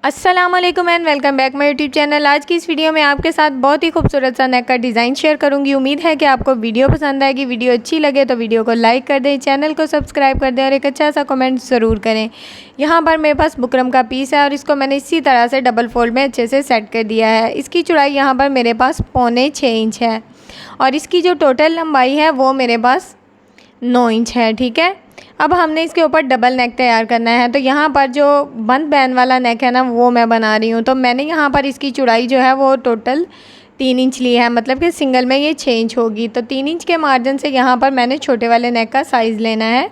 अस्सलाम वालेकुम and welcome back my YouTube channel. आज की इस वीडियो में आपके साथ बहुत ही खूबसूरत सा नेक का डिज़ाइन शेयर करूंगी। उम्मीद है कि आपको वीडियो पसंद आएगी। वीडियो अच्छी लगे तो वीडियो को लाइक कर दें, चैनल को सब्सक्राइब कर दें और एक अच्छा सा कमेंट ज़रूर करें। यहाँ पर मेरे पास बुकरम का पीस है और इसको मैंने इसी तरह से डबल फोल्ड में अच्छे से सेट कर दिया है। इसकी चौड़ाई यहाँ पर मेरे पास 6.25 इंच है और इसकी जो टोटल लंबाई है वो मेरे पास 9 इंच है। ठीक है, अब हमने इसके ऊपर डबल नेक तैयार करना है। तो यहाँ पर जो बंद बैन वाला नेक है ना, वो मैं बना रही हूँ। तो मैंने यहाँ पर इसकी चौड़ाई जो है वो टोटल 3 इंच ली है, मतलब कि सिंगल में ये 6 इंच होगी। तो 3 इंच के मार्जिन से यहाँ पर मैंने छोटे वाले नेक का साइज़ लेना है।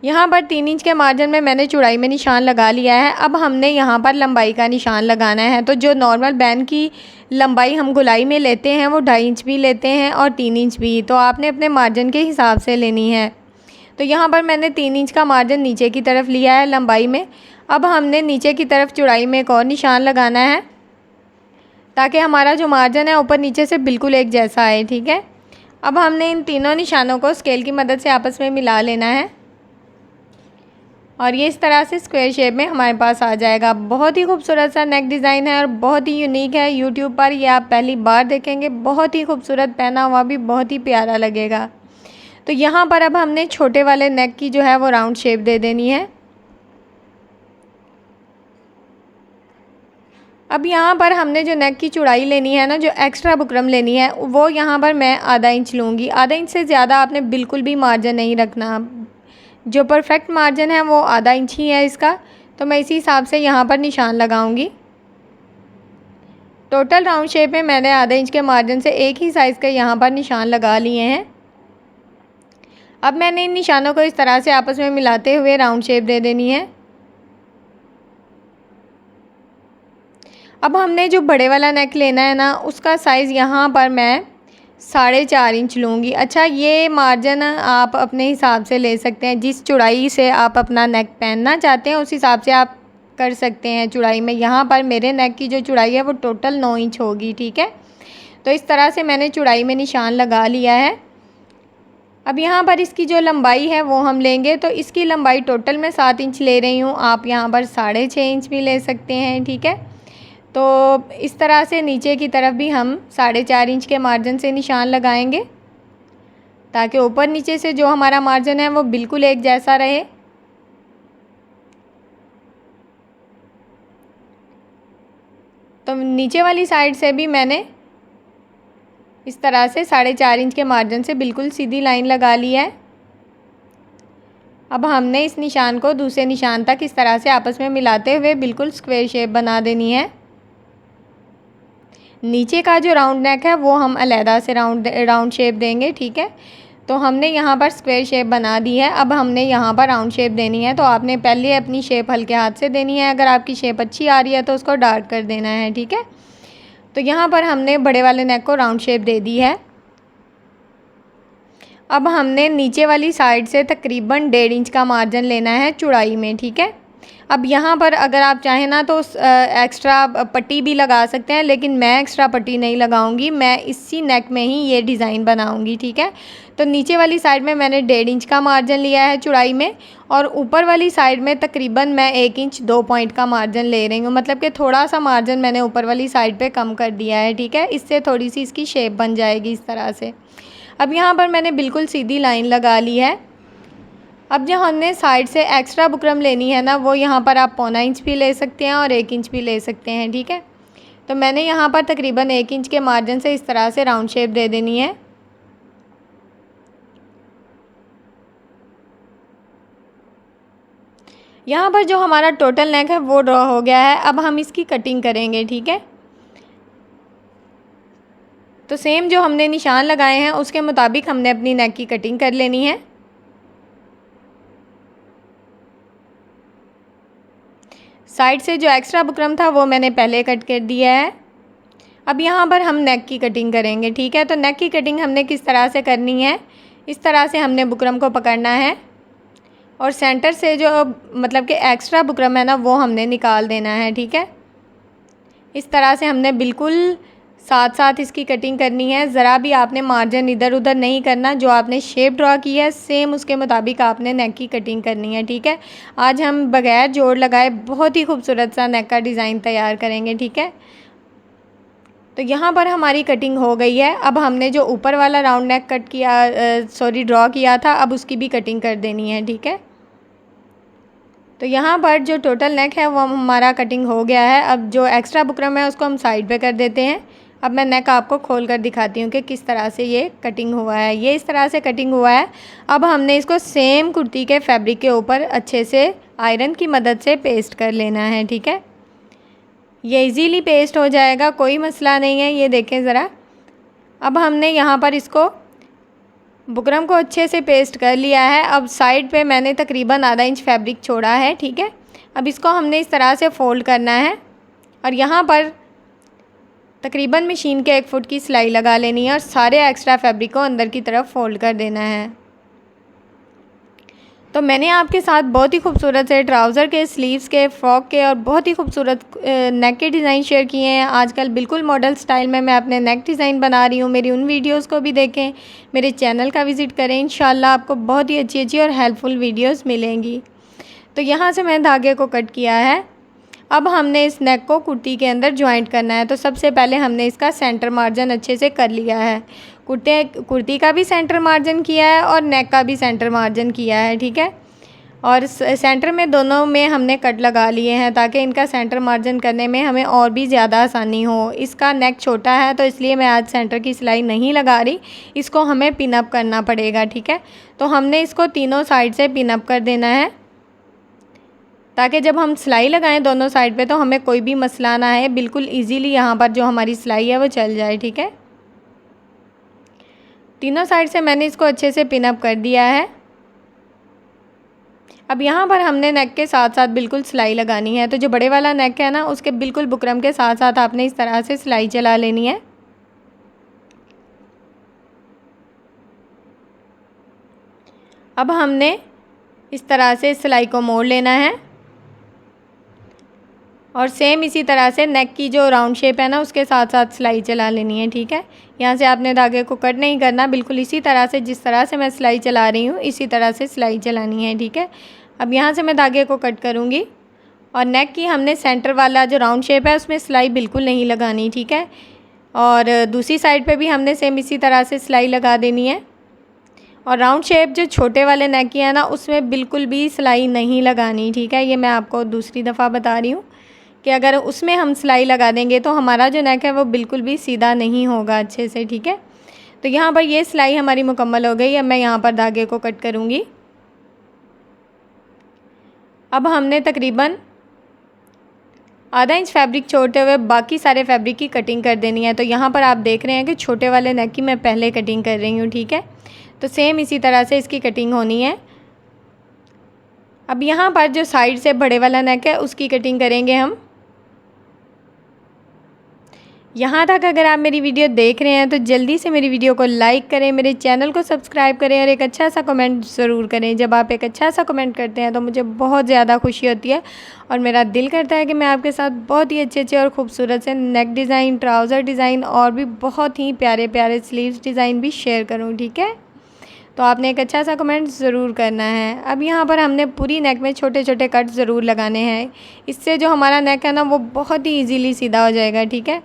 यहाँ पर 3 इंच के मार्जिन में मैंने चौड़ाई में निशान लगा लिया है। अब हमने यहाँ पर लंबाई का निशान लगाना है। तो जो नॉर्मल बैन की लंबाई हम गोलाई में लेते हैं वो 2.5 इंच भी लेते हैं और 3 इंच भी। तो आपने अपने मार्जिन के हिसाब से लेनी है। तो यहाँ पर मैंने 3 इंच का मार्जिन नीचे की तरफ लिया है लंबाई में। अब हमने नीचे की तरफ चौड़ाई में एक और निशान लगाना है ताकि हमारा जो मार्जिन है ऊपर नीचे से बिल्कुल एक जैसा आए। ठीक है, अब हमने इन तीनों निशानों को स्केल की मदद से आपस में मिला लेना है और ये इस तरह से स्क्वायर शेप में हमारे पास आ जाएगा। बहुत ही खूबसूरत सा नेक डिज़ाइन है और बहुत ही यूनिक है। यूट्यूब पर ये आप पहली बार देखेंगे। बहुत ही खूबसूरत, पहना हुआ भी बहुत ही प्यारा लगेगा। तो यहाँ पर अब हमने छोटे वाले नेक की जो है वो राउंड शेप दे देनी है। अब यहाँ पर हमने जो नेक की चौड़ाई लेनी है ना, जो एक्स्ट्रा बुकरम लेनी है, वो यहाँ पर मैं आधा इंच लूँगी। आधा इंच से ज़्यादा आपने बिल्कुल भी मार्जिन नहीं रखना। जो परफेक्ट मार्जिन है वो आधा इंच ही है इसका। तो मैं इसी हिसाब से यहाँ पर निशान लगाऊंगी। टोटल राउंड शेप में मैंने आधा इंच के मार्जिन से एक ही साइज़ के यहाँ पर निशान लगा लिए हैं। अब मैंने इन निशानों को इस तरह से आपस में मिलाते हुए राउंड शेप दे देनी है। अब हमने जो बड़े वाला नेक लेना है ना, उसका साइज़ यहाँ पर मैं 4.5 इंच लूँगी। अच्छा, ये मार्जिन आप अपने हिसाब से ले सकते हैं। जिस चौड़ाई से आप अपना नेक पहनना चाहते हैं उस हिसाब से आप कर सकते हैं चौड़ाई में। यहाँ पर मेरे नेक की जो चौड़ाई है वो टोटल 9 इंच होगी। ठीक है, तो इस तरह से मैंने चौड़ाई में निशान लगा लिया है। अब यहाँ पर इसकी जो लंबाई है वो हम लेंगे। तो इसकी लंबाई टोटल मैं 7 इंच ले रही हूँ। आप यहाँ पर 6.5 इंच भी ले सकते हैं। ठीक है, तो इस तरह से नीचे की तरफ भी हम 4.5 इंच के मार्जिन से निशान लगाएंगे ताकि ऊपर नीचे से जो हमारा मार्जिन है वो बिल्कुल एक जैसा रहे। तो नीचे वाली साइड से भी मैंने इस तरह से 4.5 इंच के मार्जिन से बिल्कुल सीधी लाइन लगा ली है। अब हमने इस निशान को दूसरे निशान तक इस तरह से आपस में मिलाते हुए बिल्कुल स्क्वायर शेप बना देनी है। नीचे का जो राउंड नेक है वो हम अलहदा से राउंड शेप देंगे। ठीक है, तो हमने यहाँ पर स्क्वायर शेप बना दी है। अब हमने यहाँ पर राउंड शेप देनी है। तो आपने पहले अपनी शेप हल्के हाथ से देनी है। अगर आपकी शेप अच्छी आ रही है तो उसको डार्क कर देना है। ठीक है, तो यहाँ पर हमने बड़े वाले नेक को राउंड शेप दे दी है। अब हमने नीचे वाली साइड से तकरीबन 1.5 इंच का मार्जिन लेना है चौड़ाई में। ठीक है, अब यहाँ पर अगर आप चाहें ना तो एक्स्ट्रा पट्टी भी लगा सकते हैं, लेकिन मैं एक्स्ट्रा पट्टी नहीं लगाऊंगी। मैं इसी नेक में ही ये डिज़ाइन बनाऊंगी। ठीक है, तो नीचे वाली साइड में मैंने 1.5 इंच का मार्जिन लिया है चौड़ाई में और ऊपर वाली साइड में तकरीबन मैं 1 इंच 2 पॉइंट का मार्जिन ले रही हूँ। मतलब कि थोड़ा सा मार्जिन मैंने ऊपर वाली साइड पर कम कर दिया है। ठीक है, इससे थोड़ी सी इसकी शेप बन जाएगी इस तरह से। अब यहाँ पर मैंने बिल्कुल सीधी लाइन लगा ली है। अब जो हमने साइड से एक्स्ट्रा बुकरम लेनी है ना, वो यहाँ पर आप 0.25 इंच भी ले सकते हैं और 1 इंच भी ले सकते हैं। ठीक है, तो मैंने यहाँ पर तकरीबन 1 इंच के मार्जिन से इस तरह से राउंड शेप दे देनी है। यहाँ पर जो हमारा टोटल नेक है वो ड्रॉ हो गया है। अब हम इसकी कटिंग करेंगे। ठीक है, तो सेम जो हमने निशान लगाए हैं उसके मुताबिक हमने अपनी नेक की कटिंग कर लेनी है। साइड से जो एक्स्ट्रा बुकरम था वो मैंने पहले कट कर दिया है। अब यहाँ पर हम नेक की कटिंग करेंगे। ठीक है, तो नेक की कटिंग हमने किस तरह से करनी है, इस तरह से हमने बुकरम को पकड़ना है और सेंटर से जो मतलब कि एक्स्ट्रा बुकरम है ना वो हमने निकाल देना है। ठीक है, इस तरह से हमने बिल्कुल साथ साथ इसकी कटिंग करनी है। ज़रा भी आपने मार्जिन इधर उधर नहीं करना, जो आपने शेप ड्रॉ की है सेम उसके मुताबिक आपने नेक की कटिंग करनी है, ठीक है। आज हम बगैर जोड़ लगाए बहुत ही खूबसूरत सा नेक का डिज़ाइन तैयार करेंगे, ठीक है। तो यहाँ पर हमारी कटिंग हो गई है। अब हमने जो ऊपर वाला राउंड नेक कट किया ड्रॉ किया था, अब उसकी भी कटिंग कर देनी है, ठीक है। तो यहाँ पर जो टोटल नेक है वो हमारा कटिंग हो गया है। अब जो एक्स्ट्रा बुकरम है उसको हम साइड पे कर देते हैं। अब मैं नेक आपको खोल कर दिखाती हूँ कि किस तरह से ये कटिंग हुआ है। ये इस तरह से कटिंग हुआ है। अब हमने इसको सेम कुर्ती के फैब्रिक के ऊपर अच्छे से आयरन की मदद से पेस्ट कर लेना है, ठीक है। ये इजीली पेस्ट हो जाएगा, कोई मसला नहीं है। ये देखें ज़रा। अब हमने यहाँ पर इसको बुकरम को अच्छे से पेस्ट कर लिया है। अब साइड पे मैंने तकरीबन आधा इंच फैब्रिक छोड़ा है, ठीक है। अब इसको हमने इस तरह से फ़ोल्ड करना है और यहाँ पर तकरीबन मशीन के 1 फुट की सिलाई लगा लेनी है और सारे एक्स्ट्रा फैब्रिक को अंदर की तरफ फ़ोल्ड कर देना है। तो मैंने आपके साथ बहुत ही खूबसूरत से ट्राउज़र के, स्लीव्स के, फ़्रॉक के और बहुत ही खूबसूरत नेक के डिज़ाइन शेयर किए हैं। आजकल बिल्कुल मॉडल स्टाइल में मैं अपने नेक डिज़ाइन बना रही हूँ। मेरी उन वीडियोस को भी देखें, मेरे चैनल का विज़िट करें। इंशाल्लाह आपको बहुत ही अच्छी अच्छी और हेल्पफुल वीडियोस मिलेंगी। तो यहाँ से मैंने धागे को कट किया है। अब हमने इस नेक को कुर्ती के अंदर जॉइंट करना है। तो सबसे पहले हमने इसका सेंटर मार्जिन अच्छे से कर लिया है। कुर्ती का भी सेंटर मार्जिन किया है और नेक का भी सेंटर मार्जिन किया है, ठीक है। और सेंटर में दोनों में हमने कट लगा लिए हैं ताकि इनका सेंटर मार्जिन करने में हमें और भी ज़्यादा आसानी हो। इसका नेक छोटा है तो इसलिए मैं आज सेंटर की सिलाई नहीं लगा रही, इसको हमें पिन अप करना पड़ेगा, ठीक है। तो हमने इसको तीनों साइड से पिन अप कर देना है ताकि जब हम सिलाई लगाएं दोनों साइड पे तो हमें कोई भी मसला ना है। बिल्कुल इजीली यहाँ पर जो हमारी सिलाई है वो चल जाए, ठीक है। तीनों साइड से मैंने इसको अच्छे से पिन अप कर दिया है। अब यहाँ पर हमने नेक के साथ साथ बिल्कुल सिलाई लगानी है। तो जो बड़े वाला नेक है ना, उसके बिल्कुल बुकरम के साथ साथ आपने इस तरह से सिलाई चला लेनी है। अब हमने इस तरह से सिलाई को मोड़ लेना है और सेम इसी तरह से नेक की जो राउंड शेप है ना, उसके साथ साथ सिलाई चला लेनी है, ठीक है। यहाँ से आपने धागे को कट नहीं करना, बिल्कुल इसी तरह से जिस तरह से मैं सिलाई चला रही हूँ इसी तरह से सिलाई चलानी है, ठीक है। अब यहाँ से मैं धागे को कट करूँगी और नेक की हमने सेंटर वाला जो राउंड शेप है उसमें सिलाई बिल्कुल नहीं लगानी, ठीक है। और दूसरी साइड पे भी हमने सेम इसी तरह से सिलाई लगा देनी है। और राउंड शेप जो छोटे वाले नेक की है ना, उसमें बिल्कुल भी सिलाई नहीं लगानी, ठीक है। ये मैं आपको दूसरी दफ़ा बता रही हूँ कि अगर उसमें हम सिलाई लगा देंगे तो हमारा जो नेक है वो बिल्कुल भी सीधा नहीं होगा अच्छे से, ठीक है। तो यहाँ पर ये सिलाई हमारी मुकम्मल हो गई। अब मैं यहाँ पर धागे को कट करूँगी। अब हमने तकरीबन आधा इंच फैब्रिक छोड़ते हुए बाकी सारे फैब्रिक की कटिंग कर देनी है। तो यहाँ पर आप देख रहे हैं कि छोटे वाले नेक की मैं पहले कटिंग कर रही हूँ, ठीक है। तो सेम इसी तरह से इसकी कटिंग होनी है। अब यहाँ पर जो साइड से बड़े वाला नेक है उसकी कटिंग करेंगे हम। यहाँ तक अगर आप मेरी वीडियो देख रहे हैं तो जल्दी से मेरी वीडियो को लाइक करें, मेरे चैनल को सब्सक्राइब करें और एक अच्छा सा कमेंट ज़रूर करें। जब आप एक अच्छा सा कमेंट करते हैं तो मुझे बहुत ज़्यादा खुशी होती है और मेरा दिल करता है कि मैं आपके साथ बहुत ही अच्छे अच्छे और ख़ूबसूरत से नेक डिज़ाइन, ट्राउज़र डिज़ाइन और भी बहुत ही प्यारे प्यारे स्लीव्स डिज़ाइन भी शेयर करूँ, ठीक है। तो आपने एक अच्छा सा कमेंट ज़रूर करना है। अब यहाँ पर हमने पूरी नेक में छोटे छोटे कट ज़रूर लगाने हैं। इससे जो हमारा नेक है ना वो बहुत ही ईजीली सीधा हो जाएगा, ठीक है।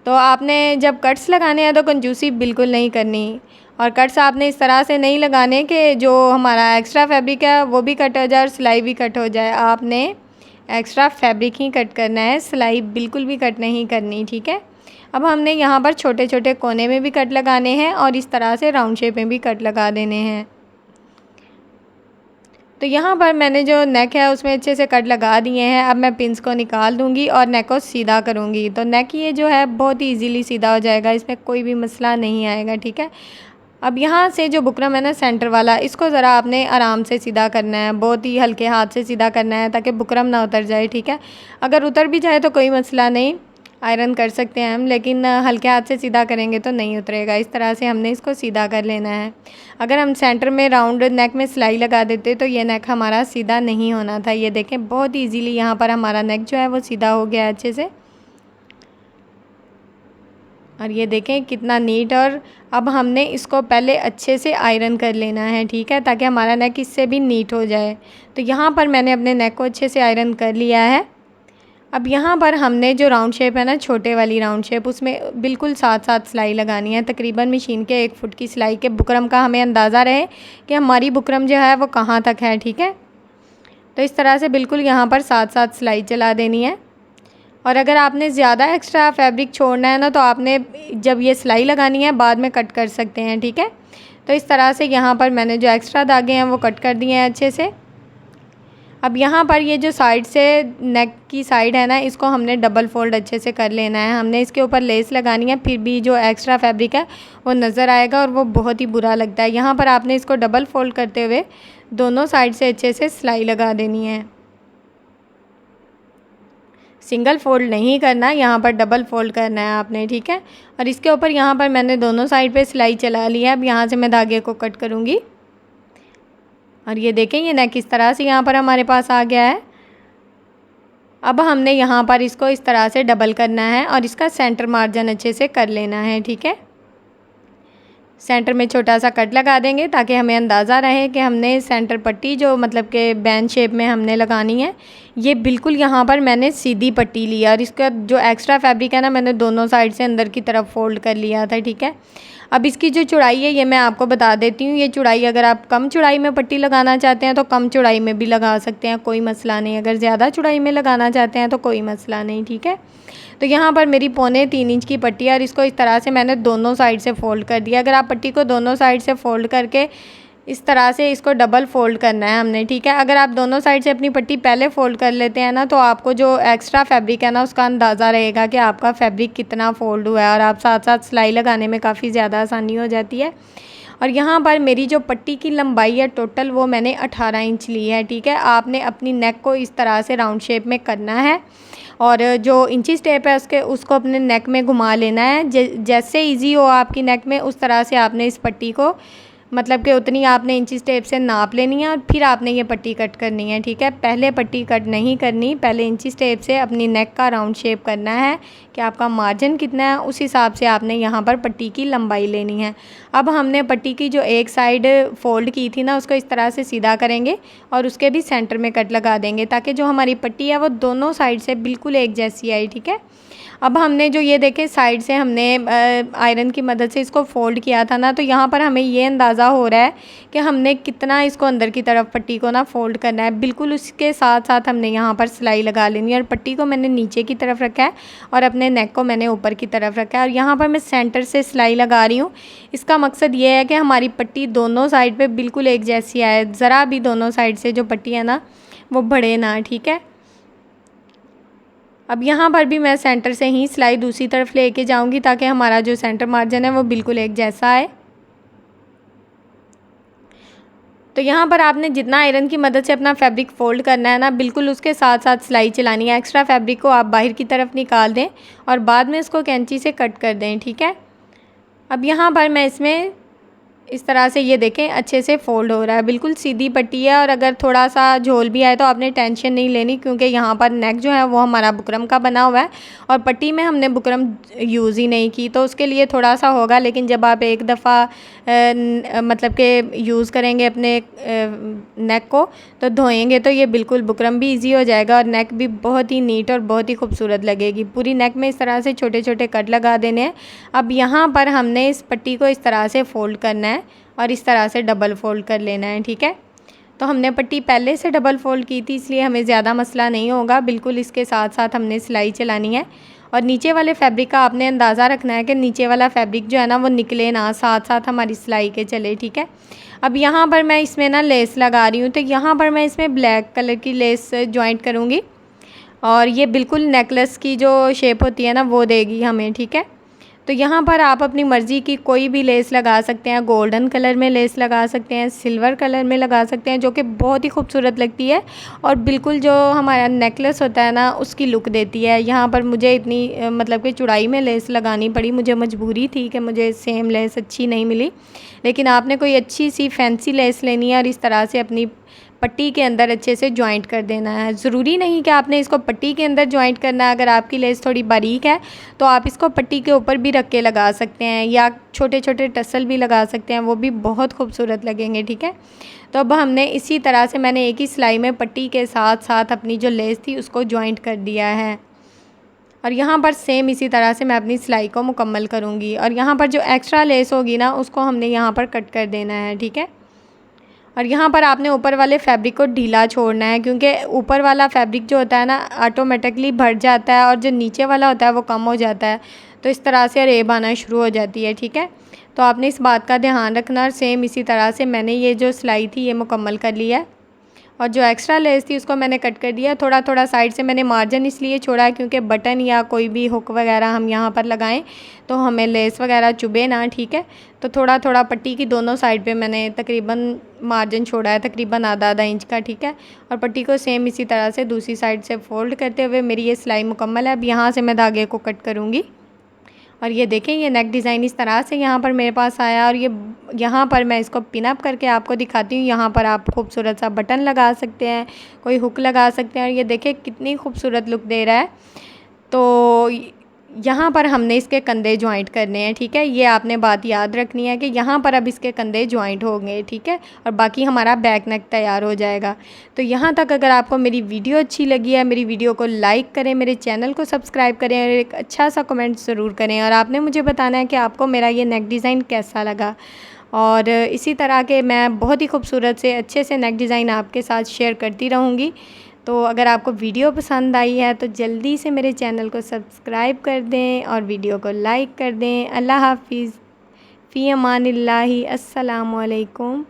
तो आपने जब कट्स लगाने हैं तो कंजूसी बिल्कुल नहीं करनी और कट्स आपने इस तरह से नहीं लगाने कि जो हमारा एक्स्ट्रा फैब्रिक है वो भी कट हो जाए और सिलाई भी कट हो जाए। आपने एक्स्ट्रा फैब्रिक ही कट करना है, सिलाई बिल्कुल भी कट नहीं करनी, ठीक है। अब हमने यहाँ पर छोटे छोटे कोने में भी कट लगाने हैं और इस तरह से राउंड शेप में भी कट लगा देने हैं। तो यहाँ पर मैंने जो नेक है उसमें अच्छे से कट लगा दिए हैं। अब मैं पिंस को निकाल दूँगी और नेक को सीधा करूँगी। तो नेक ये जो है बहुत ही ईजीली सीधा हो जाएगा, इसमें कोई भी मसला नहीं आएगा, ठीक है। अब यहाँ से जो बुकरम है ना सेंटर वाला, इसको ज़रा आपने आराम से सीधा करना है, बहुत ही हल्के हाथ से सीधा करना है ताकि बुकरम ना उतर जाए, ठीक है। अगर उतर भी जाए तो कोई मसला नहीं, आयरन कर सकते हैं हम, लेकिन हल्के हाथ से सीधा करेंगे तो नहीं उतरेगा। इस तरह से हमने इसको सीधा कर लेना है। अगर हम सेंटर में राउंड नेक में सिलाई लगा देते तो ये नेक हमारा सीधा नहीं होना था। ये देखें बहुत इजीली यहाँ पर हमारा नेक जो है वो सीधा हो गया अच्छे से। और ये देखें कितना नीट। और अब हमने इसको पहले अच्छे से आयरन कर लेना है, ठीक है, ताकि हमारा नेक इससे भी नीट हो जाए। तो यहाँ पर मैंने अपने नेक को अच्छे से आयरन कर लिया है। अब यहाँ पर हमने जो राउंड शेप है ना, छोटे वाली राउंड शेप, उसमें बिल्कुल साथ साथ सिलाई लगानी है। तकरीबन मशीन के 1 फुट की सिलाई के बुकरम का हमें अंदाज़ा रहे कि हमारी बुकरम जो है वो कहाँ तक है, ठीक है। तो इस तरह से बिल्कुल यहाँ पर साथ साथ सिलाई चला देनी है। और अगर आपने ज़्यादा एक्स्ट्रा फैब्रिक छोड़ना है ना, तो आपने जब ये सिलाई लगानी है बाद में कट कर सकते हैं, ठीक है। तो इस तरह से यहाँ पर मैंने जो एक्स्ट्रा धागे हैं वो कट कर दिए हैं अच्छे से। अब यहाँ पर ये जो साइड से नेक की साइड है ना, इसको हमने डबल फोल्ड अच्छे से कर लेना है। हमने इसके ऊपर लेस लगानी है, फिर भी जो एक्स्ट्रा फैब्रिक है वो नज़र आएगा और वो बहुत ही बुरा लगता है। यहाँ पर आपने इसको डबल फोल्ड करते हुए दोनों साइड से अच्छे से सिलाई लगा देनी है। सिंगल फ़ोल्ड नहीं करना, यहाँ पर डबल फ़ोल्ड करना है आपने, ठीक है। और इसके ऊपर यहाँ पर मैंने दोनों साइड पे सिलाई चला ली है। अब यहाँ से मैं धागे को कट करूँगी और ये देखें ये नेक इस तरह से यहाँ पर हमारे पास आ गया है। अब हमने यहाँ पर इसको इस तरह से डबल करना है और इसका सेंटर मार्जिन अच्छे से कर लेना है, ठीक है। सेंटर में छोटा सा कट लगा देंगे ताकि हमें अंदाज़ा रहे कि हमने सेंटर पट्टी जो मतलब कि बैन शेप में हमने लगानी है, ये बिल्कुल यहाँ पर मैंने सीधी पट्टी लिया और इसका जो एक्स्ट्रा फैब्रिक है ना, मैंने दोनों साइड से अंदर की तरफ फोल्ड कर लिया था, ठीक है। अब इसकी जो चौड़ाई है ये मैं आपको बता देती हूँ। ये चौड़ाई अगर आप कम चौड़ाई में पट्टी लगाना चाहते हैं तो कम चौड़ाई में भी लगा सकते हैं, कोई मसला नहीं। अगर ज़्यादा चौड़ाई में लगाना चाहते हैं तो कोई मसला नहीं, ठीक है। तो यहाँ पर मेरी 3.25 इंच की पट्टी है और इसको इस तरह से मैंने दोनों साइड से फ़ोल्ड कर दिया। अगर आप पट्टी को दोनों साइड से फ़ोल्ड करके इस तरह से इसको डबल फ़ोल्ड करना है हमने, ठीक है। अगर आप दोनों साइड से अपनी पट्टी पहले फ़ोल्ड कर लेते हैं ना, तो आपको जो एक्स्ट्रा फैब्रिक है ना उसका अंदाज़ा रहेगा कि आपका फैब्रिक कितना फ़ोल्ड हुआ है और आप साथ साथ सिलाई लगाने में काफ़ी ज़्यादा आसानी हो जाती है। और यहाँ पर मेरी जो पट्टी की लंबाई है टोटल वो मैंने 18 इंच ली है, ठीक है। आपने अपनी नेक को इस तरह से राउंड शेप में करना है और जो इंची स्टेप है उसको अपने नेक में घुमा लेना है। जैसे इजी हो आपकी नेक में उस तरह से आपने इस पट्टी को मतलब कि उतनी आपने इंची स्टेप से नाप लेनी है और फिर आपने ये पट्टी कट करनी है, ठीक है। पहले पट्टी कट नहीं करनी, पहले इंची स्टेप से अपनी नेक का राउंड शेप करना है कि आपका मार्जिन कितना है, उस हिसाब से आपने यहाँ पर पट्टी की लंबाई लेनी है। अब हमने पट्टी की जो एक साइड फ़ोल्ड की थी ना, उसको इस तरह से सीधा करेंगे और उसके भी सेंटर में कट लगा देंगे ताकि जो हमारी पट्टी है वो दोनों साइड से बिल्कुल एक जैसी आई, ठीक है। अब हमने जो ये देखें साइड से हमने आयरन की मदद से इसको फ़ोल्ड किया था ना, तो यहाँ पर हमें ये अंदाज़ा हो रहा है कि हमने कितना इसको अंदर की तरफ पट्टी को ना फ़ोल्ड करना है। बिल्कुल उसके साथ साथ हमने यहाँ पर सिलाई लगा लेनी है और पट्टी को मैंने नीचे की तरफ रखा है और अपने नेक को मैंने ऊपर की तरफ रखा है और यहाँ पर मैं सेंटर से सिलाई लगा रही हूँ। इसका मकसद ये है कि हमारी पट्टी दोनों साइड पर बिल्कुल एक जैसी आए, ज़रा भी दोनों साइड से जो पट्टी है ना वो बढ़े ना, ठीक है। अब यहाँ पर भी मैं सेंटर से ही सिलाई दूसरी तरफ लेके जाऊँगी ताकि हमारा जो सेंटर मार्जिन है वो बिल्कुल एक जैसा आए। तो यहाँ पर आपने जितना आयरन की मदद से अपना फैब्रिक फ़ोल्ड करना है ना, बिल्कुल उसके साथ साथ सिलाई चलानी है। एक्स्ट्रा फैब्रिक को आप बाहर की तरफ निकाल दें और बाद में इसको कैंची से कट कर दें, ठीक है। अब यहाँ पर मैं इसमें इस तरह से ये देखें अच्छे से फ़ोल्ड हो रहा है, बिल्कुल सीधी पट्टी है। और अगर थोड़ा सा झोल भी आए तो आपने टेंशन नहीं लेनी, क्योंकि यहाँ पर नेक जो है वो हमारा बुकरम का बना हुआ है और पट्टी में हमने बुकरम यूज़ ही नहीं की, तो उसके लिए थोड़ा सा होगा। लेकिन जब आप एक दफ़ा मतलब कि यूज़ करेंगे अपने नेक को तो धोएंगे तो ये बिल्कुल बुकरम भी ईजी हो जाएगा और नेक भी बहुत ही नीट और बहुत ही खूबसूरत लगेगी। पूरी नेक में इस तरह से छोटे छोटे कट लगा देने हैं। अब यहाँ पर हमने इस पट्टी को इस तरह से फ़ोल्ड करना है और इस तरह से डबल फ़ोल्ड कर लेना है, ठीक है। तो हमने पट्टी पहले से डबल फ़ोल्ड की थी, इसलिए हमें ज़्यादा मसला नहीं होगा। बिल्कुल इसके साथ साथ हमने सिलाई चलानी है और नीचे वाले फैब्रिक का आपने अंदाज़ा रखना है कि नीचे वाला फैब्रिक जो है ना वो निकले ना, साथ साथ हमारी सिलाई के चले, ठीक है। अब यहाँ पर मैं इसमें ना लेस लगा रही हूँ, तो यहाँ पर मैं इसमें ब्लैक कलर की लेस जॉइंट करूँगी और ये बिल्कुल नेकलेस की जो शेप होती है ना वो देगी हमें, ठीक है। तो यहाँ पर आप अपनी मर्ज़ी की कोई भी लेस लगा सकते हैं, गोल्डन कलर में लेस लगा सकते हैं, सिल्वर कलर में लगा सकते हैं, जो कि बहुत ही खूबसूरत लगती है और बिल्कुल जो हमारा नेकलेस होता है ना उसकी लुक देती है। यहाँ पर मुझे इतनी मतलब कि चौड़ाई में लेस लगानी पड़ी, मुझे मजबूरी थी कि मुझे सेम लेस अच्छी नहीं मिली। लेकिन आपने कोई अच्छी सी फैंसी लेस लेनी है और इस तरह से अपनी पट्टी के अंदर अच्छे से जॉइंट कर देना है। ज़रूरी नहीं कि आपने इसको पट्टी के अंदर जॉइंट करना है। अगर आपकी लेस थोड़ी बारीक है तो आप इसको पट्टी के ऊपर भी रख के लगा सकते हैं, या छोटे छोटे टसल भी लगा सकते हैं, वो भी बहुत खूबसूरत लगेंगे। ठीक है, तो अब हमने इसी तरह से मैंने एक ही सिलाई में पट्टी के साथ साथ अपनी जो लेस थी उसको जॉइंट कर दिया है। और यहाँ पर सेम इसी तरह से मैं अपनी सिलाई को मुकम्मल करूँगी। और यहाँ पर जो एक्स्ट्रा लेस होगी ना उसको हमने यहाँ पर कट कर देना है। ठीक है, और यहाँ पर आपने ऊपर वाले फैब्रिक को ढीला छोड़ना है, क्योंकि ऊपर वाला फैब्रिक जो होता है ना ऑटोमेटिकली भर जाता है और जो नीचे वाला होता है वो कम हो जाता है, तो इस तरह से रेब आना शुरू हो जाती है। ठीक है, तो आपने इस बात का ध्यान रखना। और सेम इसी तरह से मैंने ये जो सिलाई थी ये मुकम्मल कर लिया है, और जो एक्स्ट्रा लेस थी उसको मैंने कट कर दिया। थोड़ा थोड़ा साइड से मैंने मार्जिन इसलिए छोड़ा है क्योंकि बटन या कोई भी हुक वगैरह हम यहाँ पर लगाएं तो हमें लेस वगैरह चुभे ना। ठीक है, तो थोड़ा थोड़ा पट्टी की दोनों साइड पे मैंने तकरीबन मार्जिन छोड़ा है, तकरीबन आधा इंच का। ठीक है, और पट्टी को सेम इसी तरह से दूसरी साइड से फ़ोल्ड करते हुए मेरी ये सिलाई मुकम्मल है। अब यहाँ से मैं धागे को कट करूँगी, और ये देखें ये नेक डिज़ाइन इस तरह से यहाँ पर मेरे पास आया। और ये यहाँ पर मैं इसको पिन अप करके आपको दिखाती हूँ। यहाँ पर आप खूबसूरत सा बटन लगा सकते हैं, कोई हुक लगा सकते हैं, और ये देखें कितनी खूबसूरत लुक दे रहा है। तो यहाँ पर हमने इसके कंधे जॉइंट करने हैं। ठीक है, ये आपने बात याद रखनी है कि यहाँ पर अब इसके कंधे जॉइंट होंगे। ठीक है, और बाकी हमारा बैक नेक तैयार हो जाएगा। तो यहाँ तक अगर आपको मेरी वीडियो अच्छी लगी है, मेरी वीडियो को लाइक करें, मेरे चैनल को सब्सक्राइब करें और एक अच्छा सा कमेंट ज़रूर करें। और आपने मुझे बताना है कि आपको मेरा ये नेक डिज़ाइन कैसा लगा। और इसी तरह के मैं बहुत ही खूबसूरत से अच्छे से नेक डिज़ाइन आपके साथ शेयर करती रहूँगी। तो अगर आपको वीडियो पसंद आई है तो जल्दी से मेरे चैनल को सब्सक्राइब कर दें और वीडियो को लाइक कर दें। अल्लाह हाफिज़, फ़ी अमानिल्लाहि, अस्सलामु अलैकुम।